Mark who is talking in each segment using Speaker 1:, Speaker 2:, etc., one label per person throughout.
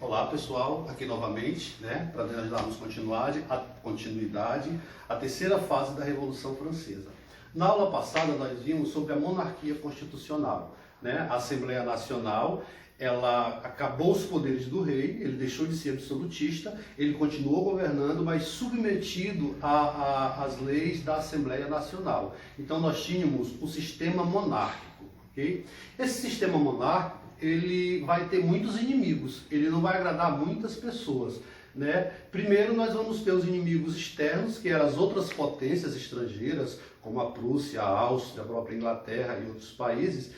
Speaker 1: Olá pessoal, aqui novamente, para nós darmos continuidade à terceira fase da Revolução Francesa. Na aula passada nós vimos sobre a monarquia constitucional. A Assembleia Nacional, ela acabou os poderes do rei, ele deixou de ser absolutista, ele continuou governando, mas submetido às leis da Assembleia Nacional. Então nós tínhamos o sistema monárquico. Okay? Esse sistema monárquico, ele vai ter muitos inimigos, ele não vai agradar muitas pessoas. Primeiro nós vamos ter os inimigos externos, que eram as outras potências estrangeiras, como a Prússia, a Áustria, a própria Inglaterra e outros países,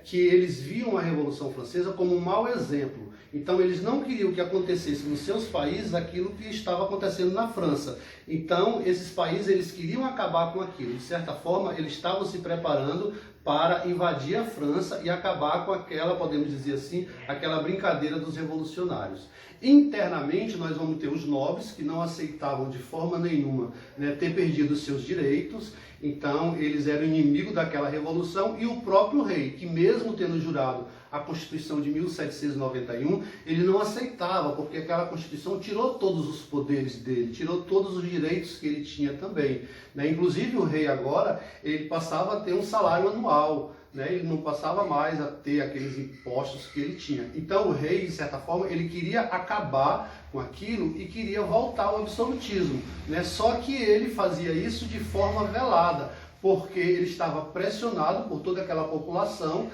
Speaker 1: que eles viam a Revolução Francesa como um mau exemplo. Então eles não queriam que acontecesse nos seus países aquilo que estava acontecendo na França. Então esses países eles queriam acabar com aquilo. De certa forma eles estavam se preparando para invadir a França e acabar com aquela, podemos dizer assim, aquela brincadeira dos revolucionários. Internamente nós vamos ter os nobres que não aceitavam de forma nenhuma ter perdido seus direitos, então eles eram inimigos daquela revolução, e o próprio rei, que mesmo tendo jurado a Constituição de 1791, ele não aceitava, porque aquela Constituição tirou todos os poderes dele, tirou todos os direitos que ele tinha também. Inclusive o rei agora, ele passava a ter um salário anual, ele não passava mais a ter aqueles impostos que ele tinha. Então o rei, de certa forma, ele queria acabar com aquilo e queria voltar ao absolutismo. Só que ele fazia isso de forma velada, porque ele estava pressionado por toda aquela população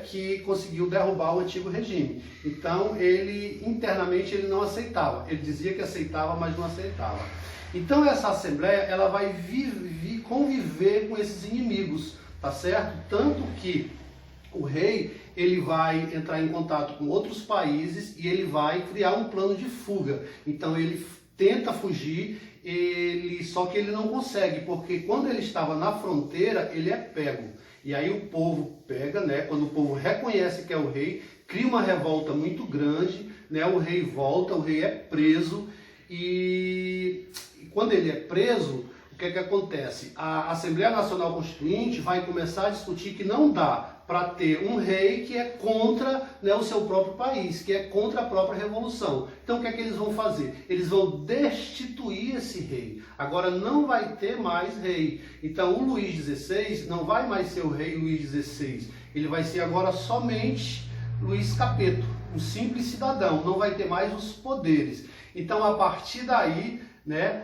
Speaker 1: que conseguiu derrubar o antigo regime. Então ele, internamente, ele não aceitava. Ele dizia que aceitava, mas não aceitava. Então essa Assembleia, ela vai conviver com esses inimigos, tá certo? Tanto que o rei, ele vai entrar em contato com outros países e ele vai criar um plano de fuga. Então ele tenta fugir, só que ele não consegue, porque quando ele estava na fronteira, ele é pego. E aí o povo pega, quando o povo reconhece que é o rei, cria uma revolta muito grande, o rei volta, o rei é preso, e quando ele é preso, o que acontece? A Assembleia Nacional Constituinte vai começar a discutir que não dá para ter um rei que é contra o seu próprio país, que é contra a própria revolução. Então o que eles vão fazer? Eles vão destituir esse rei. Agora não vai ter mais rei. Então o Luís XVI não vai mais ser o rei Luís XVI. Ele vai ser agora somente Luís Capeto, um simples cidadão. Não vai ter mais os poderes. Então a partir daí,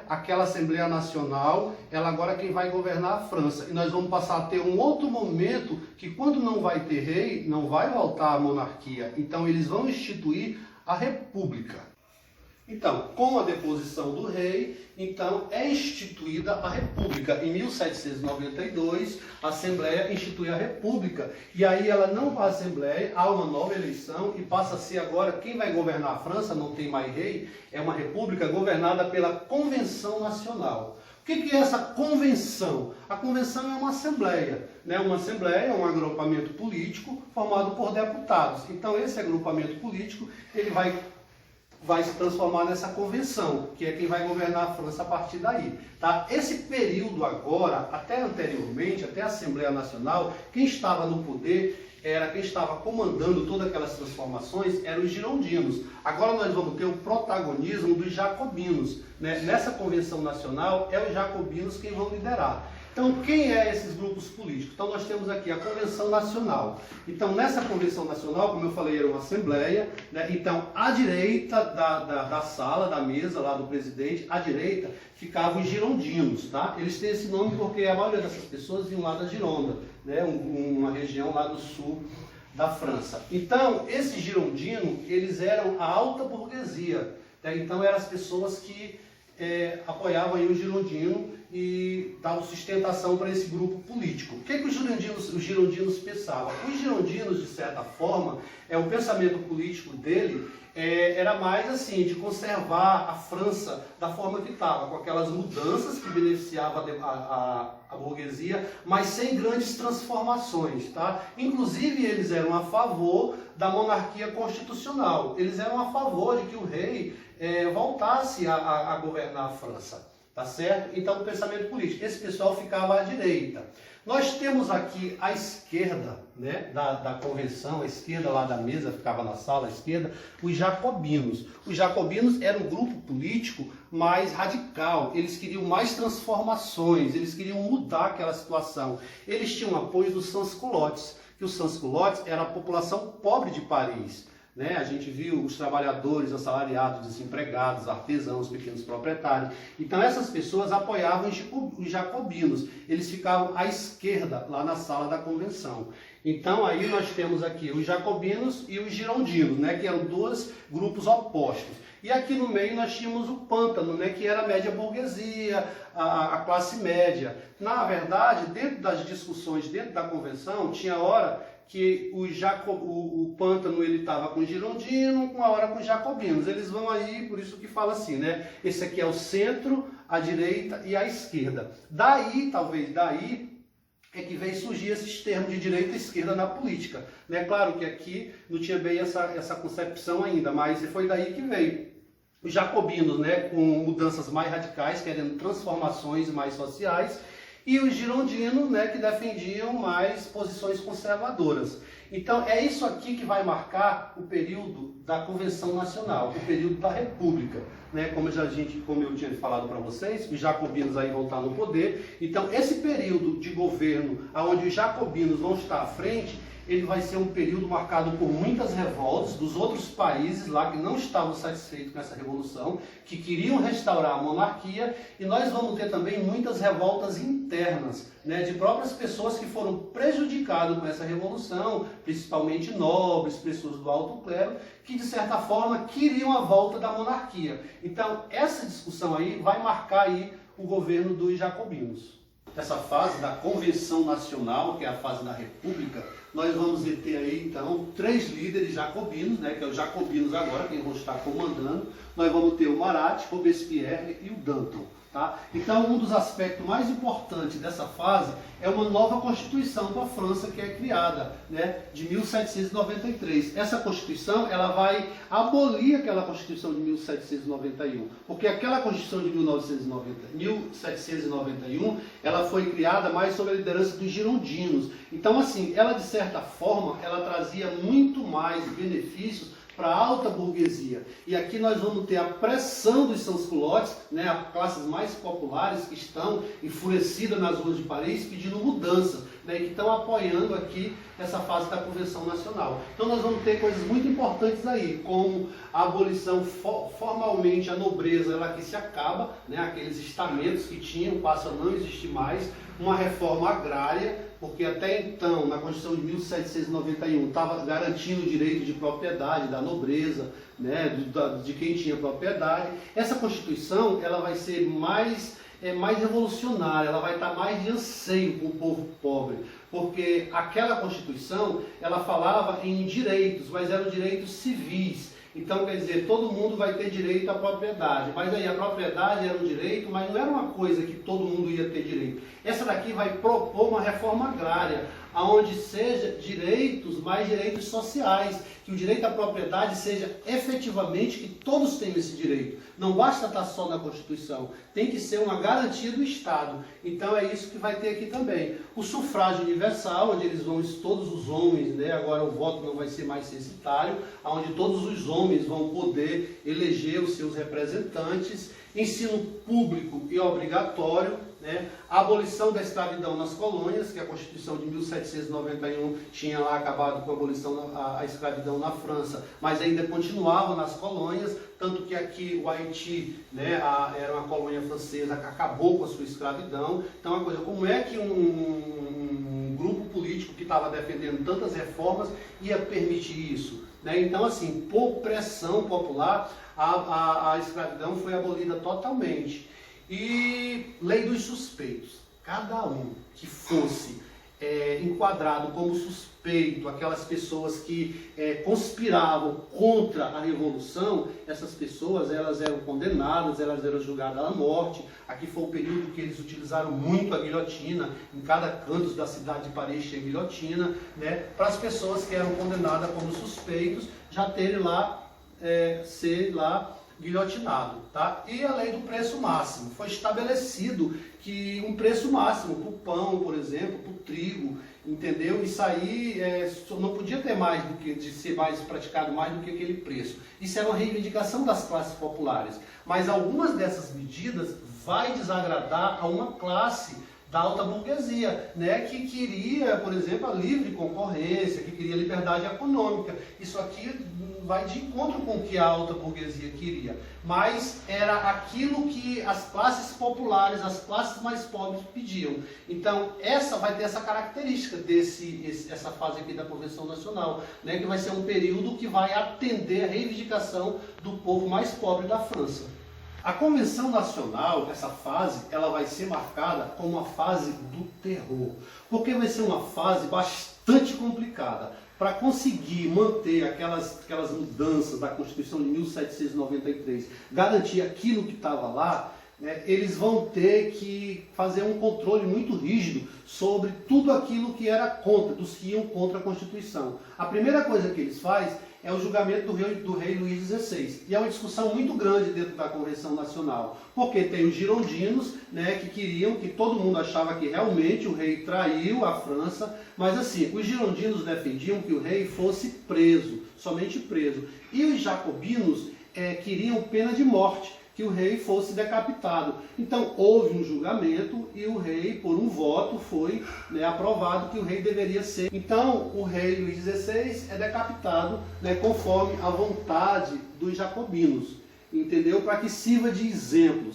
Speaker 1: aquela Assembleia Nacional, ela agora é quem vai governar a França. E nós vamos passar a ter um outro momento que, quando não vai ter rei, não vai voltar a monarquia. Então eles vão instituir a República. Então, com a deposição do rei, então é instituída a República. Em 1792, a Assembleia institui a República. E aí ela não vai à Assembleia, há uma nova eleição e passa a ser agora, quem vai governar a França, não tem mais rei, é uma república governada pela Convenção Nacional. O que é essa convenção? A convenção é uma assembleia. Uma assembleia é um agrupamento político formado por deputados. Então esse agrupamento político, ele vai se transformar nessa convenção, que é quem vai governar a França a partir daí. Esse período agora, até anteriormente, até a Assembleia Nacional, quem estava no poder, quem estava comandando todas aquelas transformações, eram os girondinos. Agora nós vamos ter o protagonismo dos jacobinos. Nessa convenção nacional, é os jacobinos quem vão liderar. Então, quem é esses grupos políticos? Então, nós temos aqui a Convenção Nacional. Então, nessa Convenção Nacional, como eu falei, era uma assembleia. Então, à direita da sala, da mesa lá do presidente, à direita, ficavam os girondinos. Eles têm esse nome porque a maioria dessas pessoas vinham lá da Gironda, uma região lá do sul da França. Então, esses girondinos, eles eram a alta burguesia. Então, eram as pessoas que apoiavam aí o girondino e davam sustentação para esse grupo político. O que os girondinos pensavam? Os girondinos, de certa forma, o pensamento político dele era mais assim, de conservar a França da forma que estava, com aquelas mudanças que beneficiavam a burguesia, mas sem grandes transformações. Inclusive, eles eram a favor da monarquia constitucional. Eles eram a favor de que o rei voltasse a governar a França. Tá certo? Então, o pensamento político. Esse pessoal ficava à direita. Nós temos aqui à esquerda, né, da convenção, à esquerda lá da mesa, ficava na sala à esquerda, os jacobinos. Os jacobinos eram um grupo político mais radical, eles queriam mais transformações, eles queriam mudar aquela situação. Eles tinham apoio dos sans-culottes, que os sans-culottes era a população pobre de Paris. Né? A gente viu os trabalhadores assalariados, desempregados, artesãos, pequenos proprietários. Então essas pessoas apoiavam os jacobinos. Eles ficavam à esquerda, lá na sala da convenção. Então aí nós temos aqui os jacobinos e os girondinos, né? Que eram dois grupos opostos. E aqui no meio nós tínhamos o pântano, né? Que era a média burguesia, a classe média. Na verdade, dentro das discussões, dentro da convenção, tinha hora que o pântano ele estava com o girondino, com a hora com os jacobinos. Eles vão aí, por isso que fala assim, né? Esse aqui é o centro, a direita e a esquerda. Daí, talvez daí, é que veio surgir esses termos de direita e esquerda na política. Né? Claro que aqui não tinha bem essa concepção ainda, mas foi daí que veio. Os jacobinos, né, com mudanças mais radicais, querendo transformações mais sociais, e os girondinos, né, que defendiam mais posições conservadoras. Então é isso aqui que vai marcar o período da Convenção Nacional, o período da República. Né? Como eu tinha falado para vocês, os jacobinos aí vão estar no poder. Então esse período de governo, onde os jacobinos vão estar à frente, ele vai ser um período marcado por muitas revoltas dos outros países lá que não estavam satisfeitos com essa revolução, que queriam restaurar a monarquia, e nós vamos ter também muitas revoltas internas, né, de próprias pessoas que foram prejudicadas com essa revolução, principalmente nobres, pessoas do alto clero, que de certa forma queriam a volta da monarquia. Então essa discussão aí vai marcar aí o governo dos jacobinos. Essa fase da Convenção Nacional, que é a fase da República, nós vamos ter aí, então, 3 líderes jacobinos, né, que é os jacobinos agora, quem vão estar comandando. Nós vamos ter o Marat, Robespierre e o Danton. Tá? Então, um dos aspectos mais importantes dessa fase é uma nova Constituição para a França que é criada, né, de 1793. Essa Constituição ela vai abolir aquela Constituição de 1791, porque aquela Constituição de 1791 ela foi criada mais sob a liderança dos girondinos. Então, assim, ela de certa forma ela trazia muito mais benefícios para a alta burguesia. E aqui nós vamos ter a pressão dos sans-culottes, né, as classes mais populares que estão enfurecidas nas ruas de Paris pedindo mudança, né, que estão apoiando aqui essa fase da Convenção Nacional. Então nós vamos ter coisas muito importantes aí, como a abolição formalmente, a nobreza ela que se acaba, né, aqueles estamentos que tinham passam a não existir mais, uma reforma agrária, porque até então, na Constituição de 1791, estava garantindo o direito de propriedade da nobreza, né, de quem tinha propriedade. Essa Constituição ela vai ser mais revolucionária, ela vai estar mais de anseio com o povo pobre, porque aquela Constituição ela falava em direitos, mas eram direitos civis. Então, quer dizer, todo mundo vai ter direito à propriedade, mas aí a propriedade era um direito, mas não era uma coisa que todo mundo ia ter direito. Essa daqui vai propor uma reforma agrária, onde seja direitos, mais direitos sociais, que o direito à propriedade seja efetivamente que todos tenham esse direito. Não basta estar só na Constituição, tem que ser uma garantia do Estado. Então é isso que vai ter aqui também. O sufrágio universal, onde eles vão, todos os homens, né? Agora o voto não vai ser mais censitário, onde todos os homens vão poder eleger os seus representantes, ensino público e obrigatório, né? A abolição da escravidão nas colônias, que a Constituição de 1791 tinha lá acabado com a abolição da escravidão na França, mas ainda continuava nas colônias, tanto que aqui o Haiti, né, era uma colônia francesa que acabou com a sua escravidão. Então, a coisa, como é que um grupo político que estava defendendo tantas reformas ia permitir isso? Né? Então, assim, por pressão popular, a escravidão foi abolida totalmente. E lei dos suspeitos. Cada um que fosse enquadrado como suspeito, aquelas pessoas que conspiravam contra a Revolução, essas pessoas elas eram condenadas, elas eram julgadas à morte. Aqui foi o período que eles utilizaram muito a guilhotina, em cada canto da cidade de Paris tinha guilhotina, né, para as pessoas que eram condenadas como suspeitos já terem lá, ser lá guilhotinado, tá? E a lei do preço máximo. Foi estabelecido que um preço máximo para o pão, por exemplo, para o trigo, entendeu? Isso aí não podia ter mais do que, de ser mais praticado mais do que aquele preço. Isso era uma reivindicação das classes populares. Mas algumas dessas medidas vai desagradar a uma classe da alta burguesia, né, que queria, por exemplo, a livre concorrência, que queria liberdade econômica. Isso aqui vai de encontro com o que a alta burguesia queria. Mas era aquilo que as classes populares, as classes mais pobres pediam. Então, essa vai ter essa característica essa fase aqui da Convenção Nacional, né, que vai ser um período que vai atender a reivindicação do povo mais pobre da França. A Convenção Nacional, essa fase, ela vai ser marcada como uma fase do terror, porque vai ser uma fase bastante complicada. Para conseguir manter aquelas mudanças da Constituição de 1793, garantir aquilo que estava lá, né, eles vão ter que fazer um controle muito rígido sobre tudo aquilo que era contra, dos que iam contra a Constituição. A primeira coisa que eles fazem é o julgamento do rei Luís XVI. E é uma discussão muito grande dentro da Convenção Nacional, porque tem os girondinos, né, que queriam, que todo mundo achava que realmente o rei traiu a França, mas assim, os girondinos defendiam que o rei fosse preso, somente preso. E os jacobinos queriam pena de morte, que o rei fosse decapitado. Então houve um julgamento e o rei, por um voto, foi, né, aprovado que o rei deveria ser. Então o rei Luís XVI é decapitado, né, conforme a vontade dos jacobinos, entendeu? Para que sirva de exemplo.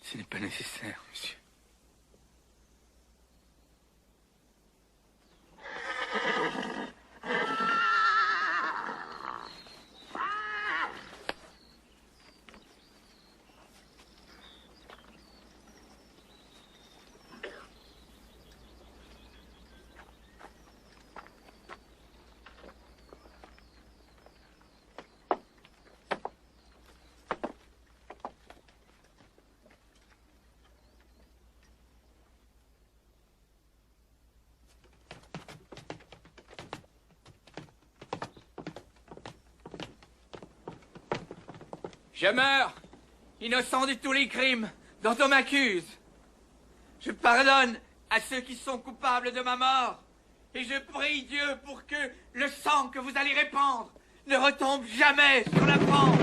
Speaker 2: Ce n'est pas nécessaire, monsieur. Je meurs, innocent de tous les crimes dont on m'accuse. Je pardonne à ceux qui sont coupables de ma mort. Et je prie Dieu pour que le sang que vous allez répandre ne retombe jamais sur la France.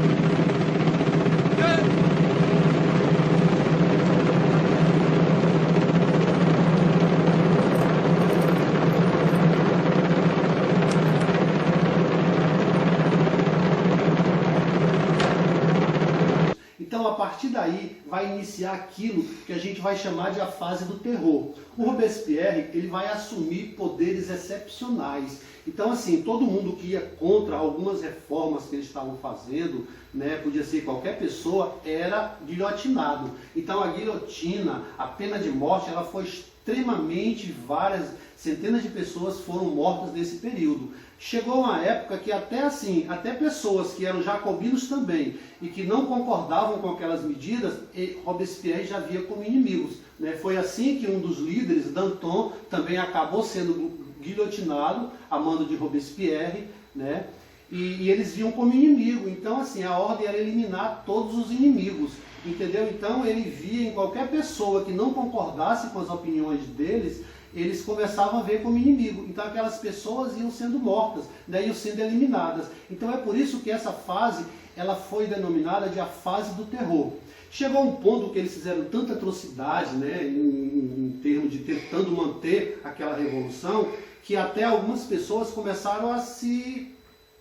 Speaker 1: Então, a partir daí, vai iniciar aquilo que a gente vai chamar de a fase do terror. O Robespierre, ele vai assumir poderes excepcionais. Então, assim, todo mundo que ia contra algumas reformas que eles estavam fazendo, né, podia ser qualquer pessoa, era guilhotinado. Então, a guilhotina, a pena de morte, ela foi extremamente, centenas de pessoas foram mortas nesse período. Chegou uma época que até pessoas que eram jacobinos também e que não concordavam com aquelas medidas, Robespierre já via como inimigos, né? Foi assim que um dos líderes, Danton, também acabou sendo guilhotinado a mando de Robespierre, né? E eles viam como inimigo. Então, assim, a ordem era eliminar todos os inimigos, entendeu? Então, ele via em qualquer pessoa que não concordasse com as opiniões deles, eles começavam a ver como inimigo. Então aquelas pessoas iam sendo mortas, né, iam sendo eliminadas. Então é por isso que essa fase ela foi denominada de a fase do terror. Chegou a um ponto que eles fizeram tanta atrocidade, né, em termos de tentando manter aquela revolução, que até algumas pessoas começaram a se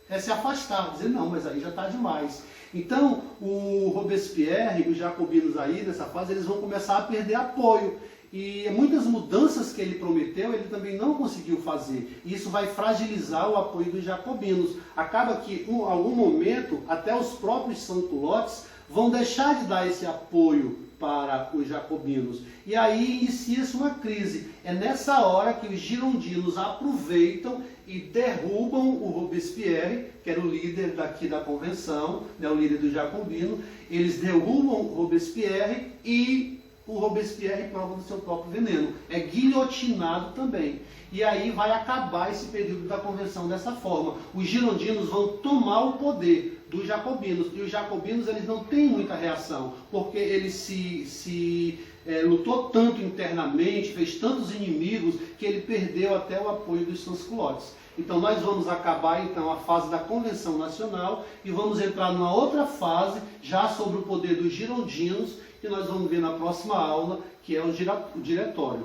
Speaker 1: afastar, dizer, não, mas aí já está demais. Então o Robespierre e os jacobinos aí, nessa fase, eles vão começar a perder apoio. E muitas mudanças que ele prometeu, ele também não conseguiu fazer. E isso vai fragilizar o apoio dos jacobinos. Acaba que, em algum momento, até os próprios santulotes vão deixar de dar esse apoio para os jacobinos. E aí inicia-se uma crise. É nessa hora que os girondinos aproveitam e derrubam o Robespierre, que era o líder daqui da convenção, né, o líder do jacobino. Eles derrubam o Robespierre e o Robespierre prova do seu próprio veneno. É guilhotinado também. E aí vai acabar esse período da convenção dessa forma. Os girondinos vão tomar o poder dos jacobinos. E os jacobinos eles não têm muita reação, porque eles lutou tanto internamente, fez tantos inimigos, que ele perdeu até o apoio dos sans-culottes. Então nós vamos acabar então a fase da Convenção Nacional e vamos entrar numa outra fase, já sobre o poder dos girondinos, que nós vamos ver na próxima aula, que é o diretório.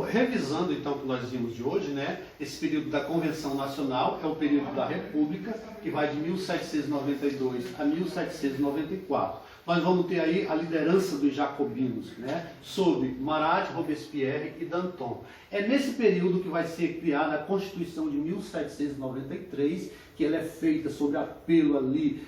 Speaker 1: Revisando então o que nós vimos de hoje, né? Esse período da Convenção Nacional é o período da República, que vai de 1792 a 1794. Nós vamos ter aí a liderança dos jacobinos, né? Sob Marat, Robespierre e Danton. É nesse período que vai ser criada a Constituição de 1793, que ela é feita sob apelo ali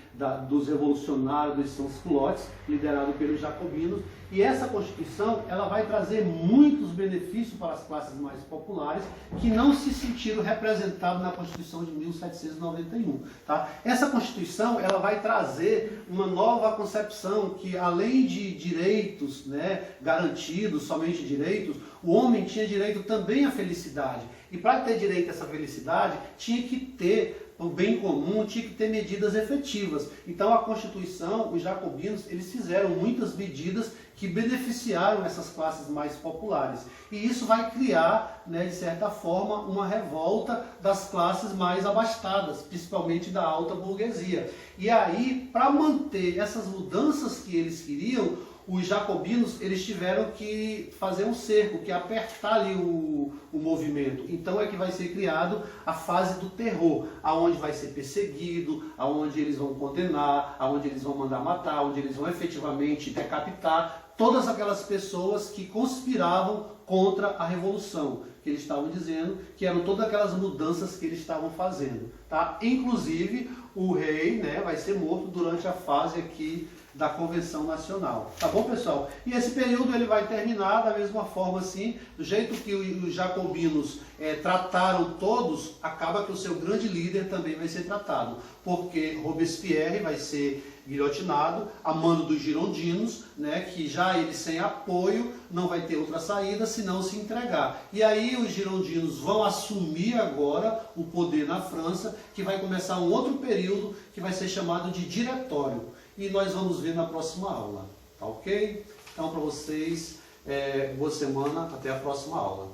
Speaker 1: dos revolucionários, dos sans-culottes, liderado pelos jacobinos. E essa Constituição ela vai trazer muitos benefícios para as classes mais populares que não se sentiram representados na Constituição de 1791. Tá? Essa Constituição ela vai trazer uma nova concepção que, além de direitos, né, garantidos, somente direitos, o homem tinha direito também à felicidade. E para ter direito a essa felicidade, tinha que ter o bem comum, tinha que ter medidas efetivas. Então a Constituição, os jacobinos, eles fizeram muitas medidas que beneficiaram essas classes mais populares. E isso vai criar, né, de certa forma, uma revolta das classes mais abastadas, principalmente da alta burguesia. E aí, para manter essas mudanças que eles queriam, os jacobinos eles tiveram que fazer um cerco, que apertar ali o movimento. Então é que vai ser criado a fase do terror, aonde vai ser perseguido, aonde eles vão condenar, aonde eles vão mandar matar, onde eles vão efetivamente decapitar todas aquelas pessoas que conspiravam contra a revolução, que eles estavam dizendo que eram todas aquelas mudanças que eles estavam fazendo. Tá? Inclusive o rei, né, vai ser morto durante a fase aqui da Convenção Nacional. Tá bom, pessoal? E esse período ele vai terminar da mesma forma assim, do jeito que os jacobinos trataram todos, acaba que o seu grande líder também vai ser tratado, porque Robespierre vai ser guilhotinado, a mando dos girondinos, né, que já ele sem apoio não vai ter outra saída senão se entregar. E aí os girondinos vão assumir agora o poder na França, que vai começar um outro período que vai ser chamado de diretório. E nós vamos ver na próxima aula, tá ok? Então para vocês, boa semana, até a próxima aula.